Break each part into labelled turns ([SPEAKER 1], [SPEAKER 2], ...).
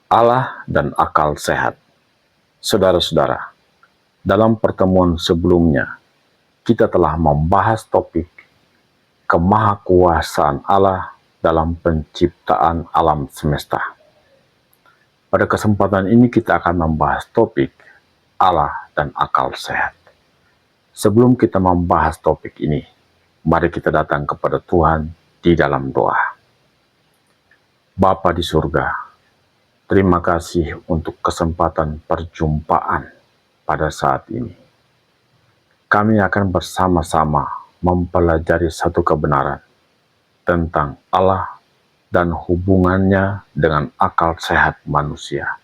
[SPEAKER 1] Allah dan akal sehat. Saudara-saudara, dalam pertemuan sebelumnya, kita telah membahas topik kemahakuasaan Allah dalam penciptaan alam semesta. Pada kesempatan ini kita akan membahas topik Allah dan akal sehat. Sebelum kita membahas topik ini, mari kita datang kepada Tuhan di dalam doa. Bapa di surga, terima kasih untuk kesempatan perjumpaan pada saat ini. Kami akan bersama-sama mempelajari satu kebenaran tentang Allah dan hubungannya dengan akal sehat manusia.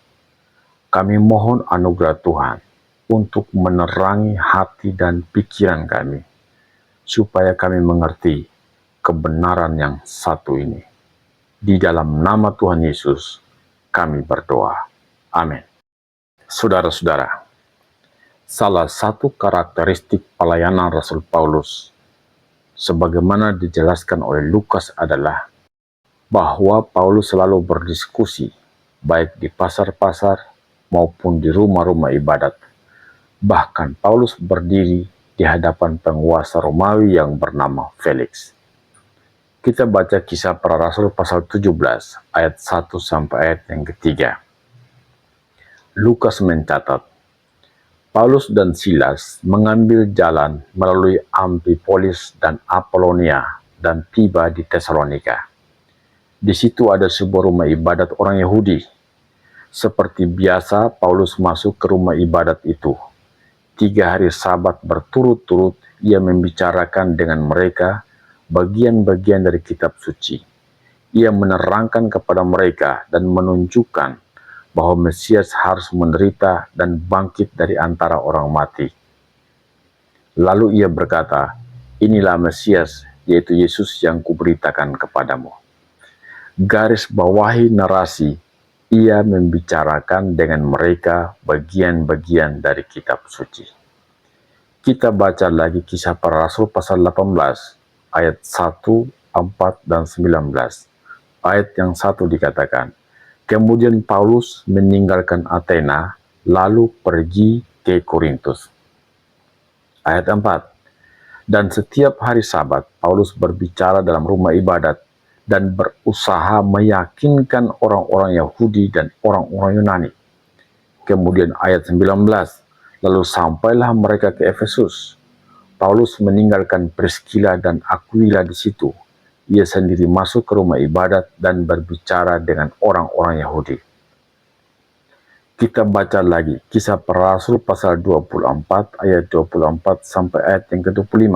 [SPEAKER 1] Kami mohon anugerah Tuhan untuk menerangi hati dan pikiran kami, supaya kami mengerti kebenaran yang satu ini. Di dalam nama Tuhan Yesus, kami berdoa. Amin. Saudara-saudara, salah satu karakteristik pelayanan Rasul Paulus, sebagaimana dijelaskan oleh Lukas, adalah bahwa Paulus selalu berdiskusi, baik di pasar-pasar maupun di rumah-rumah ibadat. Bahkan Paulus berdiri di hadapan penguasa Romawi yang bernama Felix. Kita baca Kisah Para Rasul pasal 17 ayat 1 sampai ayat yang ketiga. Lukas mencatat, Paulus dan Silas mengambil jalan melalui Amfipolis dan Apolonia dan tiba di Tesalonika. Di situ ada sebuah rumah ibadat orang Yahudi. Seperti biasa, Paulus masuk ke rumah ibadat itu. 3 hari Sabat berturut-turut ia membicarakan dengan mereka bagian-bagian dari kitab suci. Ia menerangkan kepada mereka dan menunjukkan bahwa Mesias harus menderita dan bangkit dari antara orang mati. Lalu ia berkata, inilah Mesias, yaitu Yesus yang kuberitakan kepadamu. Garis bawahi narasi, ia membicarakan dengan mereka bagian-bagian dari kitab suci. Kita baca lagi Kisah Para Rasul pasal 18 ayat 1, 4, dan 19. Ayat yang 1 dikatakan, kemudian Paulus meninggalkan Athena lalu pergi ke Korintus. Ayat 4, dan setiap hari Sabat Paulus berbicara dalam rumah ibadat dan berusaha meyakinkan orang-orang Yahudi dan orang-orang Yunani. Kemudian ayat 19, lalu sampailah mereka ke Efesus. Paulus meninggalkan Priscilla dan Aquila di situ. Ia sendiri masuk ke rumah ibadat dan berbicara dengan orang-orang Yahudi. Kita baca lagi Kisah Para Rasul pasal 24 ayat 24 sampai ayat yang ke-25.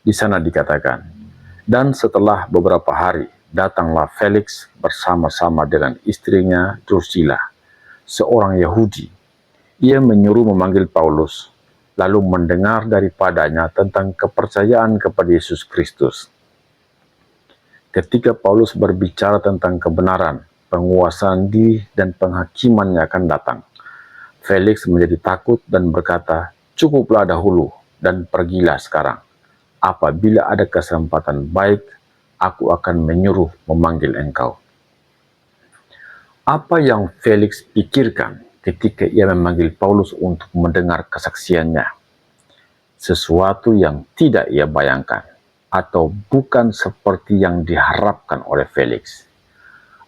[SPEAKER 1] Di sana dikatakan, dan setelah beberapa hari datanglah Felix bersama-sama dengan istrinya Drusilla, seorang Yahudi. Ia menyuruh memanggil Paulus, lalu mendengar daripadanya tentang kepercayaan kepada Yesus Kristus. Ketika Paulus berbicara tentang kebenaran, penguasaan diri, dan penghakimannya akan datang, Felix menjadi takut dan berkata, cukuplah dahulu dan pergilah sekarang. Apabila ada kesempatan baik, aku akan menyuruh memanggil engkau. Apa yang Felix pikirkan ketika ia memanggil Paulus untuk mendengar kesaksiannya? Sesuatu yang tidak ia bayangkan, atau bukan seperti yang diharapkan oleh Felix.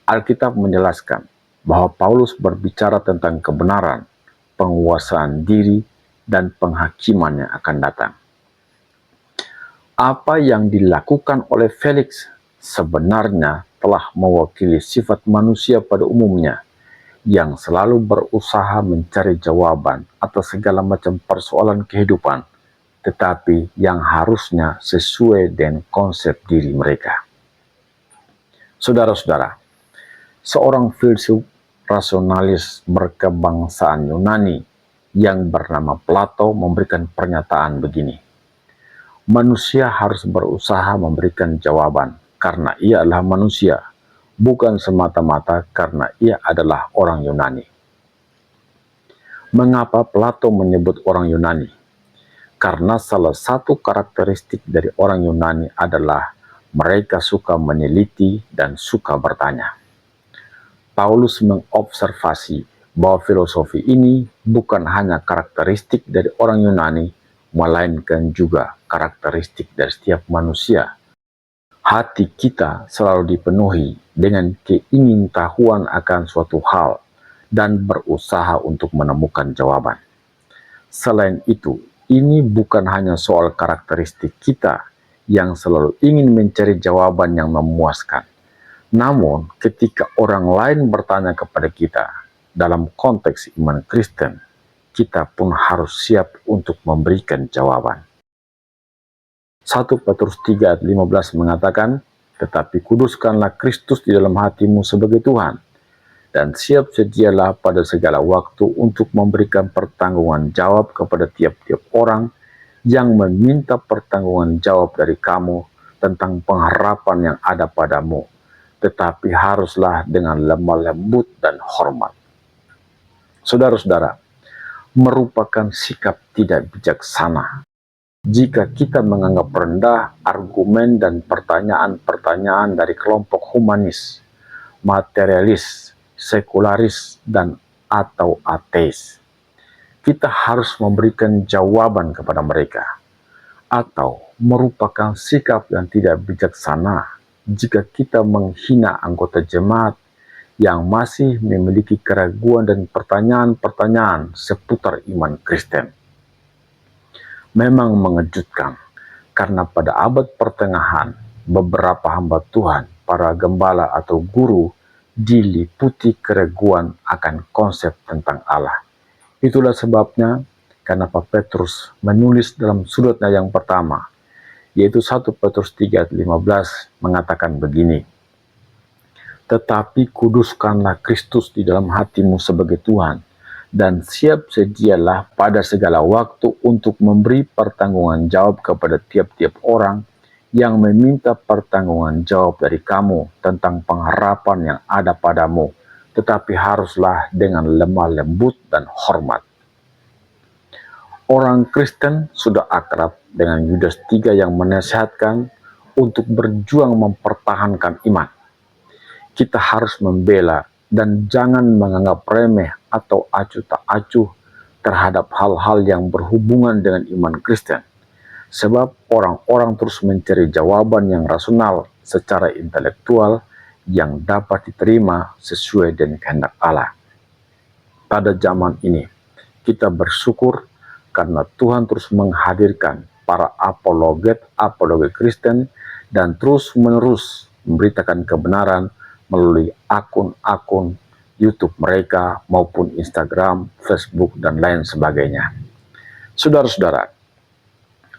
[SPEAKER 1] Alkitab menjelaskan bahwa Paulus berbicara tentang kebenaran, penguasaan diri, dan penghakiman yang akan datang. Apa yang dilakukan oleh Felix sebenarnya telah mewakili sifat manusia pada umumnya, yang selalu berusaha mencari jawaban atas segala macam persoalan kehidupan, tetapi yang harusnya sesuai dengan konsep diri mereka. Saudara-saudara, seorang filsuf rasionalis berkebangsaan Yunani yang bernama Plato memberikan pernyataan begini, manusia harus berusaha memberikan jawaban karena ia adalah manusia, bukan semata-mata karena ia adalah orang Yunani. Mengapa Plato menyebut orang Yunani? Karena salah satu karakteristik dari orang Yunani adalah mereka suka meneliti dan suka bertanya. Paulus mengobservasi bahwa filosofi ini bukan hanya karakteristik dari orang Yunani, melainkan juga karakteristik dari setiap manusia. Hati kita selalu dipenuhi dengan keingintahuan akan suatu hal dan berusaha untuk menemukan jawaban. Selain itu, ini bukan hanya soal karakteristik kita yang selalu ingin mencari jawaban yang memuaskan. Namun, ketika orang lain bertanya kepada kita dalam konteks iman Kristen, kita pun harus siap untuk memberikan jawaban. 1 Petrus 3 ayat 15 mengatakan, "Tetapi kuduskanlah Kristus di dalam hatimu sebagai Tuhan, dan siap sedialah pada segala waktu untuk memberikan pertanggungan jawab kepada tiap-tiap orang yang meminta pertanggungan jawab dari kamu tentang pengharapan yang ada padamu, tetapi haruslah dengan lemah lembut dan hormat." Saudara-saudara, merupakan sikap tidak bijaksana jika kita menganggap rendah argumen dan pertanyaan-pertanyaan dari kelompok humanis, materialis, sekularis, dan atau ateis. Kita harus memberikan jawaban kepada mereka, atau merupakan sikap yang tidak bijaksana jika kita menghina anggota jemaat yang masih memiliki keraguan dan pertanyaan-pertanyaan seputar iman Kristen. Memang mengejutkan, karena pada abad pertengahan, beberapa hamba Tuhan, para gembala atau guru, diliputi keraguan akan konsep tentang Allah. Itulah sebabnya kenapa Petrus menulis dalam suratnya yang pertama, yaitu 1 Petrus 3 ayat 15 mengatakan begini, "Tetapi kuduskanlah Kristus di dalam hatimu sebagai Tuhan, dan siap sedialah pada segala waktu untuk memberi pertanggungan jawab kepada tiap-tiap orang yang meminta pertanggungan jawab dari kamu tentang pengharapan yang ada padamu, tetapi haruslah dengan lemah lembut dan hormat." Orang Kristen sudah akrab dengan Yudas 3 yang menasihatkan untuk berjuang mempertahankan iman. Kita harus membela dan jangan menganggap remeh atau acuh tak acuh terhadap hal-hal yang berhubungan dengan iman Kristen. Sebab orang-orang terus mencari jawaban yang rasional secara intelektual yang dapat diterima sesuai dengan kehendak Allah. Pada zaman ini, kita bersyukur karena Tuhan terus menghadirkan para apologet Kristen dan terus-menerus memberitakan kebenaran melalui akun-akun YouTube mereka maupun Instagram, Facebook, dan lain sebagainya. Saudara-saudara,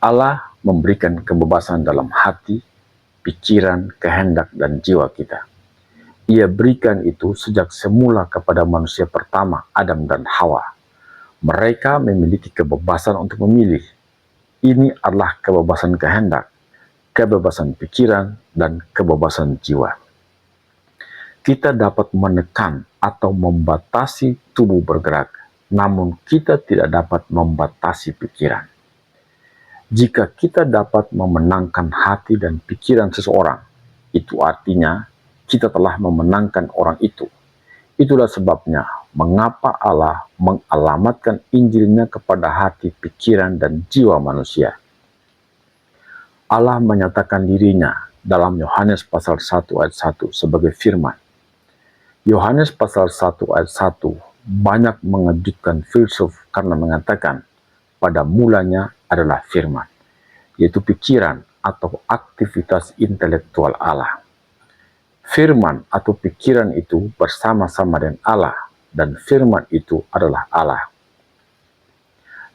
[SPEAKER 1] Allah memberikan kebebasan dalam hati, pikiran, kehendak, dan jiwa kita. Ia berikan itu sejak semula kepada manusia pertama, Adam dan Hawa. Mereka memiliki kebebasan untuk memilih. Ini adalah kebebasan kehendak, kebebasan pikiran, dan kebebasan jiwa. Kita dapat menekan atau membatasi tubuh bergerak, namun kita tidak dapat membatasi pikiran. Jika kita dapat memenangkan hati dan pikiran seseorang, itu artinya kita telah memenangkan orang itu. Itulah sebabnya mengapa Allah mengalamatkan Injilnya kepada hati, pikiran, dan jiwa manusia. Allah menyatakan dirinya dalam Yohanes pasal 1 ayat 1 sebagai firman. Yohanes pasal 1 ayat 1 banyak mengejutkan filsuf karena mengatakan pada mulanya adalah firman, yaitu pikiran atau aktivitas intelektual Allah. Firman atau pikiran itu bersama-sama dengan Allah, dan firman itu adalah Allah.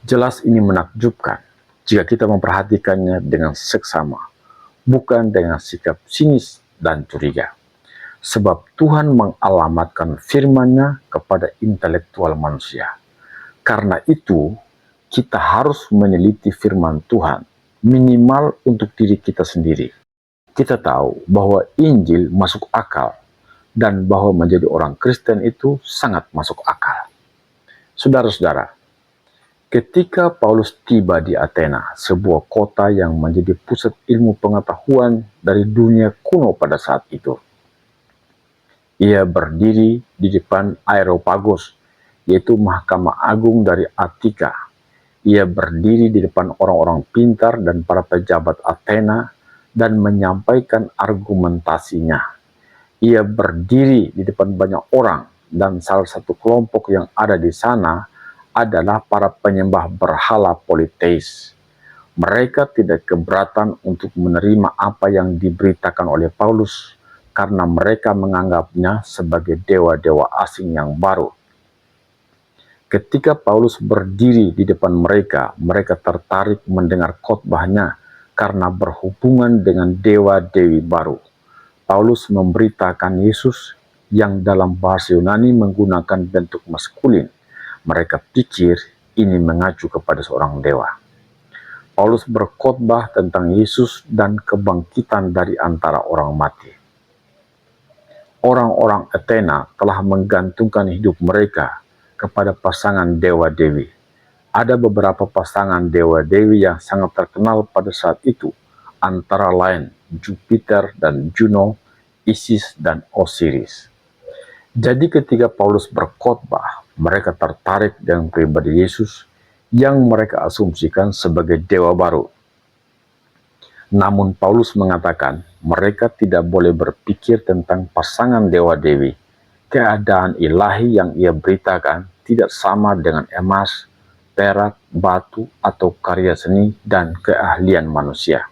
[SPEAKER 1] Jelas ini menakjubkan jika kita memperhatikannya dengan seksama, bukan dengan sikap sinis dan curiga. Sebab Tuhan mengalamatkan firman-Nya kepada intelektual manusia. Karena itu, kita harus meneliti firman Tuhan, minimal untuk diri kita sendiri. Kita tahu bahwa Injil masuk akal, dan bahwa menjadi orang Kristen itu sangat masuk akal. Saudara-saudara, ketika Paulus tiba di Athena, sebuah kota yang menjadi pusat ilmu pengetahuan dari dunia kuno pada saat itu, Ia berdiri di depan Areopagus, yaitu mahkamah agung dari Attika. Ia berdiri di depan orang-orang pintar dan para pejabat Athena dan menyampaikan argumentasinya. Ia berdiri di depan banyak orang, dan salah satu kelompok yang ada di sana adalah para penyembah berhala politeis. Mereka tidak keberatan untuk menerima apa yang diberitakan oleh Paulus karena mereka menganggapnya sebagai dewa-dewa asing yang baru. Ketika Paulus berdiri di depan mereka, mereka tertarik mendengar khotbahnya karena berhubungan dengan dewa-dewi baru. Paulus memberitakan Yesus yang dalam bahasa Yunani menggunakan bentuk maskulin. Mereka pikir ini mengacu kepada seorang dewa. Paulus berkhotbah tentang Yesus dan kebangkitan dari antara orang mati. Orang-orang Athena telah menggantungkan hidup mereka kepada pasangan dewa-dewi. Ada beberapa pasangan dewa-dewi yang sangat terkenal pada saat itu, antara lain Jupiter dan Juno, Isis dan Osiris. Jadi ketika Paulus berkhotbah, mereka tertarik dengan pribadi Yesus yang mereka asumsikan sebagai dewa baru. Namun Paulus mengatakan mereka tidak boleh berpikir tentang pasangan dewa-dewi. Keadaan ilahi yang ia beritakan tidak sama dengan emas, perak, batu, atau karya seni dan keahlian manusia.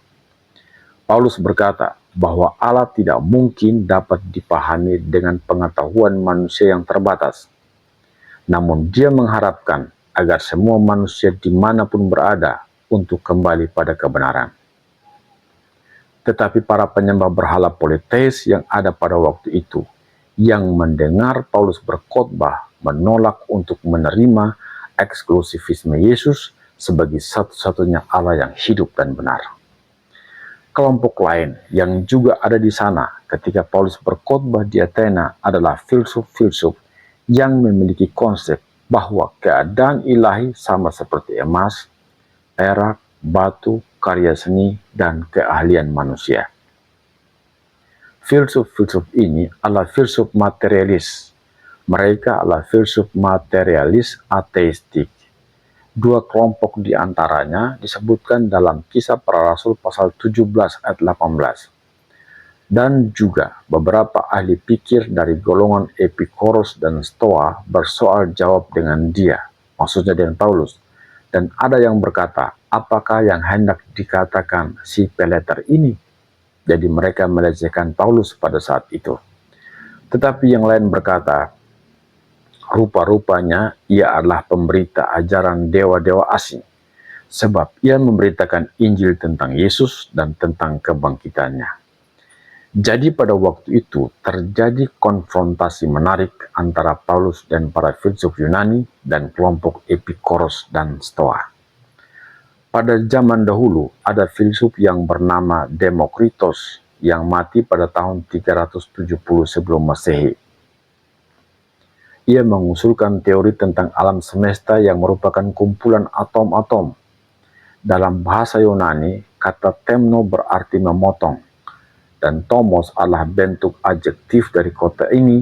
[SPEAKER 1] Paulus berkata bahwa Allah tidak mungkin dapat dipahami dengan pengetahuan manusia yang terbatas. Namun dia mengharapkan agar semua manusia dimanapun berada untuk kembali pada kebenaran. Tetapi para penyembah berhala politeis yang ada pada waktu itu, yang mendengar Paulus berkhotbah, menolak untuk menerima eksklusivisme Yesus sebagai satu-satunya Allah yang hidup dan benar. Kelompok lain yang juga ada di sana ketika Paulus berkhotbah di Athena adalah filsuf-filsuf yang memiliki konsep bahwa keadaan ilahi sama seperti emas, perak, batu, karya seni, dan keahlian manusia. Filsuf-filsuf ini adalah filsuf materialis. Mereka adalah filsuf materialis ateistik. Dua kelompok di antaranya disebutkan dalam Kisah Para Rasul pasal 17 ayat 18. Dan juga beberapa ahli pikir dari golongan Epikuros dan Stoa bersoal jawab dengan dia, maksudnya dengan Paulus. Dan ada yang berkata, apakah yang hendak dikatakan si Peleter ini? Jadi mereka melecehkan Paulus pada saat itu. Tetapi yang lain berkata, rupa-rupanya ia adalah pemberita ajaran dewa-dewa asing, sebab ia memberitakan Injil tentang Yesus dan tentang kebangkitannya. Jadi pada waktu itu terjadi konfrontasi menarik antara Paulus dan para filsuf Yunani dan kelompok Epikuros dan Stoa. Pada zaman dahulu ada filsuf yang bernama Demokritos yang mati pada tahun 370 sebelum Masehi. Ia mengusulkan teori tentang alam semesta yang merupakan kumpulan atom-atom. Dalam bahasa Yunani, kata temno berarti memotong. Dan tomos adalah bentuk adjektif dari kata ini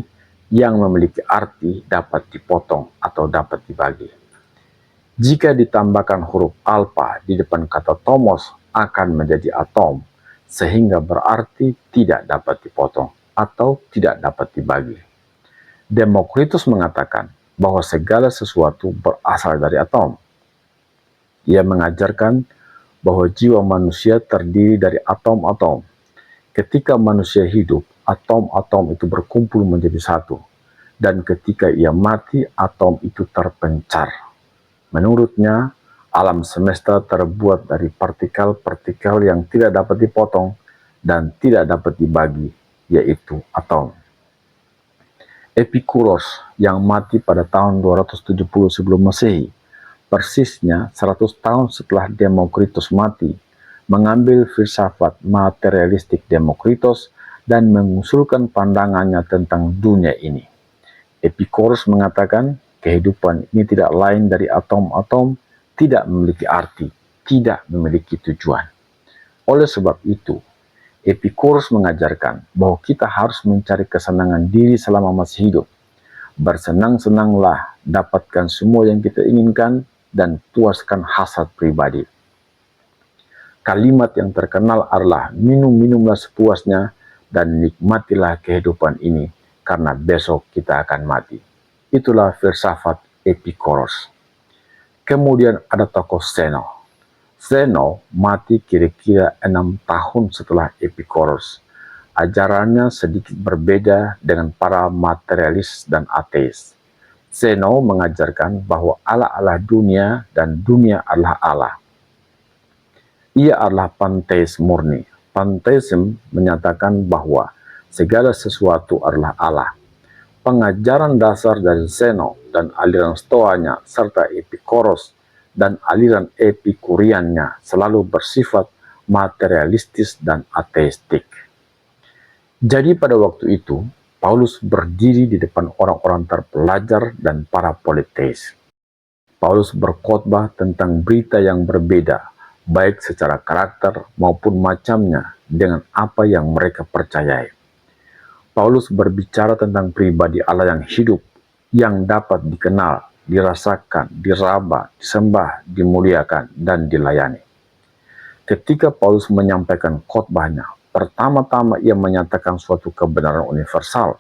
[SPEAKER 1] yang memiliki arti dapat dipotong atau dapat dibagi. Jika ditambahkan huruf alfa di depan kata tomos akan menjadi atom, sehingga berarti tidak dapat dipotong atau tidak dapat dibagi. Demokritus mengatakan bahwa segala sesuatu berasal dari atom. Ia mengajarkan bahwa jiwa manusia terdiri dari atom-atom. Ketika manusia hidup, atom-atom itu berkumpul menjadi satu. Dan ketika ia mati, atom itu terpencar. Menurutnya, alam semesta terbuat dari partikel-partikel yang tidak dapat dipotong dan tidak dapat dibagi, yaitu atom. Epikuros yang mati pada tahun 270 sebelum Masehi, persisnya 100 tahun setelah Demokritus mati, mengambil filsafat materialistik Demokritos dan mengusulkan pandangannya tentang dunia ini. Epikuros mengatakan kehidupan ini tidak lain dari atom-atom, tidak memiliki arti, tidak memiliki tujuan. Oleh sebab itu, Epicurus mengajarkan bahwa kita harus mencari kesenangan diri selama masih hidup. Bersenang-senanglah, dapatkan semua yang kita inginkan, dan puaskan hasrat pribadi. Kalimat yang terkenal adalah minum-minumlah sepuasnya dan nikmatilah kehidupan ini, karena besok kita akan mati. Itulah filsafat Epicurus. Kemudian ada tokoh Zeno. Zeno mati kira-kira 6 tahun setelah Epicurus. Ajarannya sedikit berbeda dengan para materialis dan ateis. Zeno mengajarkan bahwa Allah adalah dunia dan dunia adalah Allah. Ia adalah panteis murni. Panteisme menyatakan bahwa segala sesuatu adalah Allah. Pengajaran dasar dari Zeno dan aliran Stoanya serta Epicurus dan aliran Epikuriannya selalu bersifat materialistis dan ateistik. Jadi pada waktu itu, Paulus berdiri di depan orang-orang terpelajar dan para politeis. Paulus berkhotbah tentang berita yang berbeda, baik secara karakter maupun macamnya dengan apa yang mereka percayai. Paulus berbicara tentang pribadi Allah yang hidup, yang dapat dikenal, dirasakan, diraba, disembah, dimuliakan, dan dilayani. Ketika Paulus menyampaikan khotbahnya, pertama-tama ia menyatakan suatu kebenaran universal,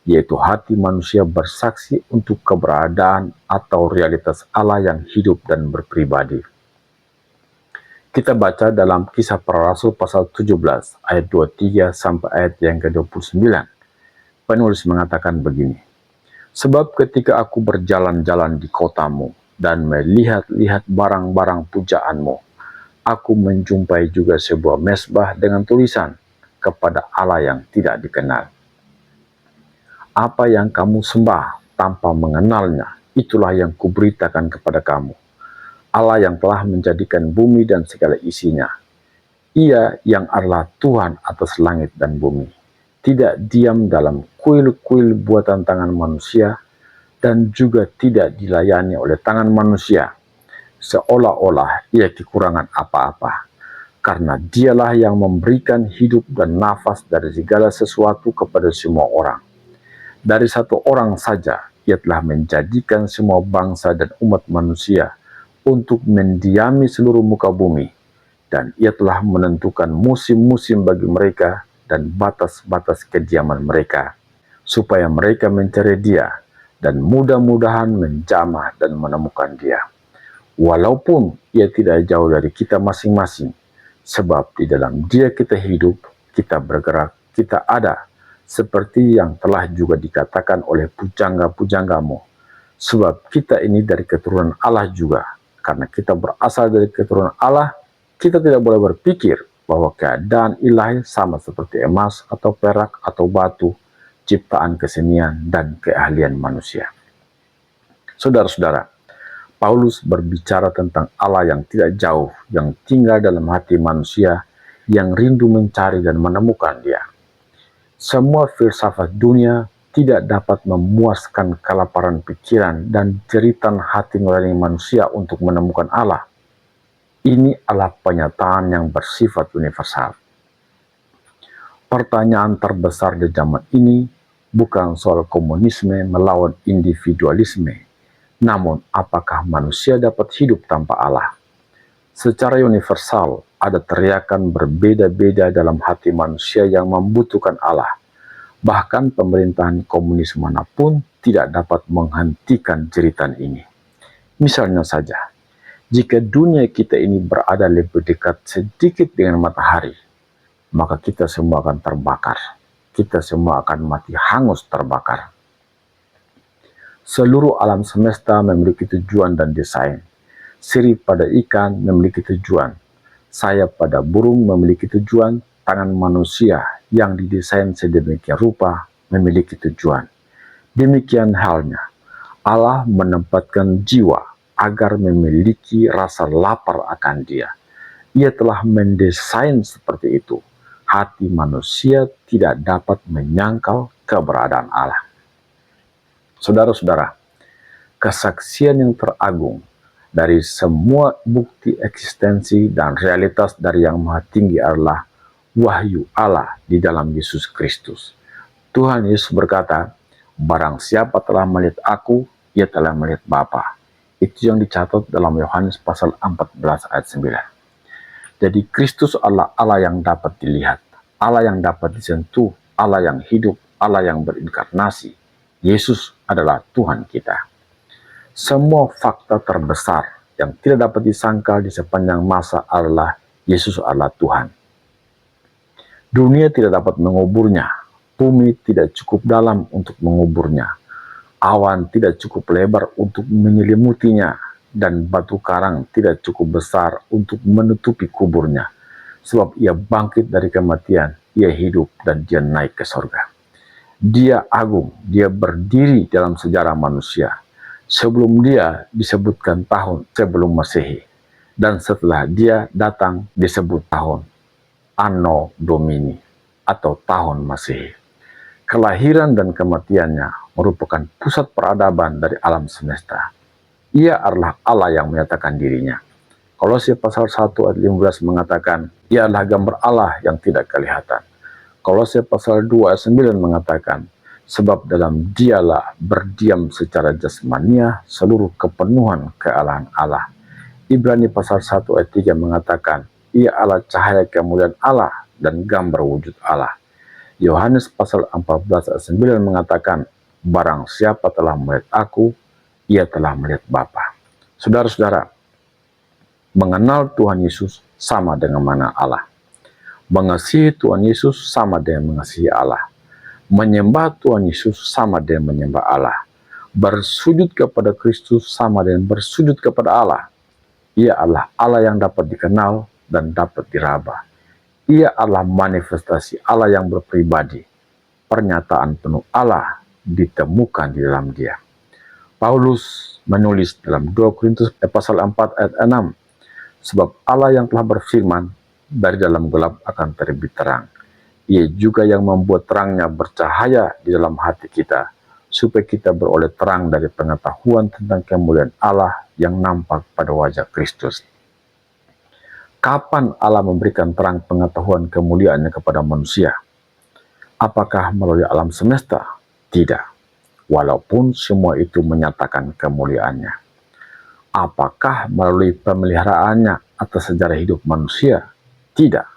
[SPEAKER 1] yaitu hati manusia bersaksi untuk keberadaan atau realitas Allah yang hidup dan berpribadi. Kita baca dalam Kisah Para Rasul pasal 17 ayat 23 sampai ayat yang ke-29. Penulis mengatakan begini: Sebab ketika aku berjalan-jalan di kotamu dan melihat-lihat barang-barang pujaanmu, aku menjumpai juga sebuah mezbah dengan tulisan, kepada Allah yang tidak dikenal. Apa yang kamu sembah tanpa mengenalnya, itulah yang kuberitakan kepada kamu. Allah yang telah menjadikan bumi dan segala isinya. Ia yang adalah Tuhan atas langit dan bumi, tidak diam dalam kuil-kuil buatan tangan manusia, dan juga tidak dilayani oleh tangan manusia, seolah-olah ia kekurangan apa-apa, karena dialah yang memberikan hidup dan nafas dari segala sesuatu kepada semua orang. Dari satu orang saja, ia telah menjadikan semua bangsa dan umat manusia untuk mendiami seluruh muka bumi, dan ia telah menentukan musim-musim bagi mereka dan batas-batas kediaman mereka, supaya mereka mencari Dia dan mudah-mudahan menjamah dan menemukan Dia. Walaupun Ia tidak jauh dari kita masing-masing, sebab di dalam Dia kita hidup, kita bergerak, kita ada, seperti yang telah juga dikatakan oleh pujangga-pujanggamu, sebab kita ini dari keturunan Allah juga. Karena kita berasal dari keturunan Allah, kita tidak boleh berpikir bahwa keadaan ilahi sama seperti emas atau perak atau batu, ciptaan kesenian dan keahlian manusia. Saudara-saudara, Paulus berbicara tentang Allah yang tidak jauh, yang tinggal dalam hati manusia, yang rindu mencari dan menemukan Dia. Semua filsafat dunia tidak dapat memuaskan kelaparan pikiran dan jeritan hati nurani manusia untuk menemukan Allah. Ini adalah penyataan yang bersifat universal. Pertanyaan terbesar di zaman ini bukan soal komunisme melawan individualisme, namun apakah manusia dapat hidup tanpa Allah? Secara universal, ada teriakan berbeda-beda dalam hati manusia yang membutuhkan Allah. Bahkan pemerintahan komunis manapun tidak dapat menghentikan jeritan ini. Misalnya saja, jika dunia kita ini berada lebih dekat sedikit dengan matahari, maka kita semua akan terbakar. Kita semua akan mati hangus terbakar. Seluruh alam semesta memiliki tujuan dan desain. Sirip pada ikan memiliki tujuan. Sayap pada burung memiliki tujuan. Tangan manusia yang didesain sedemikian rupa memiliki tujuan. Demikian halnya, Allah menempatkan jiwa agar memiliki rasa lapar akan Dia. Ia telah mendesain seperti itu. Hati manusia tidak dapat menyangkal keberadaan Allah. Saudara-saudara, kesaksian yang teragung dari semua bukti eksistensi dan realitas dari Yang Maha Tinggi adalah wahyu Allah di dalam Yesus Kristus. Tuhan Yesus berkata, barang siapa telah melihat aku, ia telah melihat Bapa. Itu yang dicatat dalam Yohanes pasal 14 ayat 9. Jadi Kristus adalah Allah yang dapat dilihat, Allah yang dapat disentuh, Allah yang hidup, Allah yang berinkarnasi. Yesus adalah Tuhan kita. Semua fakta terbesar yang tidak dapat disangkal di sepanjang masa adalah Yesus adalah Tuhan. Dunia tidak dapat menguburnya, bumi tidak cukup dalam untuk menguburnya, awan tidak cukup lebar untuk menyelimutinya, dan batu karang tidak cukup besar untuk menutupi kuburnya. Sebab ia bangkit dari kematian, ia hidup dan dia naik ke sorga. Dia agung, dia berdiri dalam sejarah manusia. Sebelum dia disebutkan tahun sebelum Masehi, dan setelah dia datang disebut tahun Anno Domini atau tahun Masehi. Kelahiran dan kematiannya merupakan pusat peradaban dari alam semesta. Ia adalah Allah yang menyatakan dirinya. Kolose pasal 1 ayat 15 mengatakan, ia adalah gambar Allah yang tidak kelihatan. Kolose pasal 2 ayat 9 mengatakan, sebab dalam dialah berdiam secara jasmania seluruh kepenuhan kealahan Allah. Ibrani pasal 1 ayat 3 mengatakan, ia adalah cahaya kemuliaan Allah dan gambar wujud Allah. Yohanes pasal 14 ayat 9 mengatakan, barang siapa telah melihat aku, ia telah melihat Bapa. Saudara-saudara, mengenal Tuhan Yesus sama dengan mengenal Allah. Mengasihi Tuhan Yesus sama dengan mengasihi Allah. Menyembah Tuhan Yesus sama dengan menyembah Allah. Bersujud kepada Kristus sama dengan bersujud kepada Allah. Ia adalah Allah yang dapat dikenal dan dapat diraba. Ia adalah manifestasi Allah yang berpribadi. Pernyataan penuh Allah ditemukan di dalam dia. Paulus menulis dalam 2 Korintus pasal 4 ayat 6. Sebab Allah yang telah berfirman, dari dalam gelap akan terbit terang. Ia juga yang membuat terangnya bercahaya di dalam hati kita, supaya kita beroleh terang dari pengetahuan tentang kemuliaan Allah yang nampak pada wajah Kristus. Kapan Allah memberikan terang pengetahuan kemuliaannya kepada manusia? Apakah melalui alam semesta? Tidak. Walaupun semua itu menyatakan kemuliaannya. Apakah melalui pemeliharaannya atas sejarah hidup manusia? Tidak.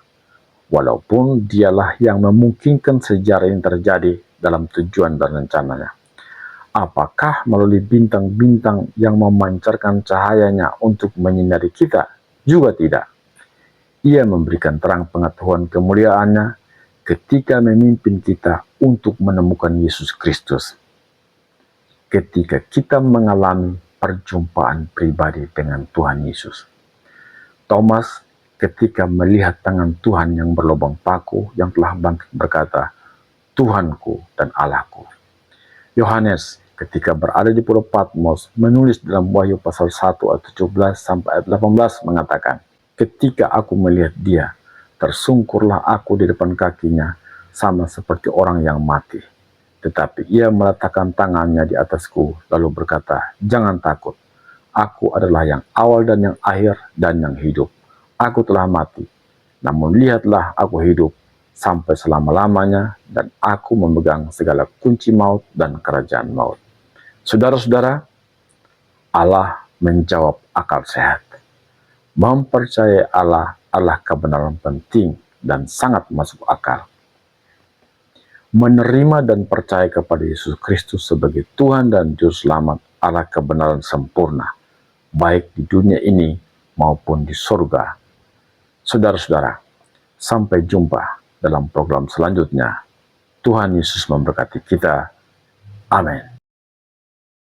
[SPEAKER 1] Walaupun dialah yang memungkinkan sejarah ini terjadi dalam tujuan dan rencananya. Apakah melalui bintang-bintang yang memancarkan cahayanya untuk menyinari kita? Juga tidak. Ia memberikan terang pengetahuan kemuliaannya ketika memimpin kita untuk menemukan Yesus Kristus. Ketika kita mengalami perjumpaan pribadi dengan Tuhan Yesus. Thomas ketika melihat tangan Tuhan yang berlubang paku yang telah bangkit berkata, Tuhanku dan Allahku. Yohanes ketika berada di Pulau Patmos menulis dalam Wahyu pasal 1 ayat 17 sampai ayat 18 mengatakan, ketika aku melihat dia, tersungkurlah aku di depan kakinya sama seperti orang yang mati. Tetapi ia meletakkan tangannya di atasku lalu berkata, jangan takut, aku adalah yang awal dan yang akhir dan yang hidup. Aku telah mati, namun lihatlah aku hidup sampai selama-lamanya dan aku memegang segala kunci maut dan kerajaan maut. Saudara-saudara, Allah menjawab akal sehat. Mempercayai Allah adalah kebenaran penting dan sangat masuk akal. Menerima dan percaya kepada Yesus Kristus sebagai Tuhan dan Juru Selamat adalah kebenaran sempurna, baik di dunia ini maupun di surga. Saudara-saudara, sampai jumpa dalam program selanjutnya. Tuhan Yesus memberkati kita. Amin.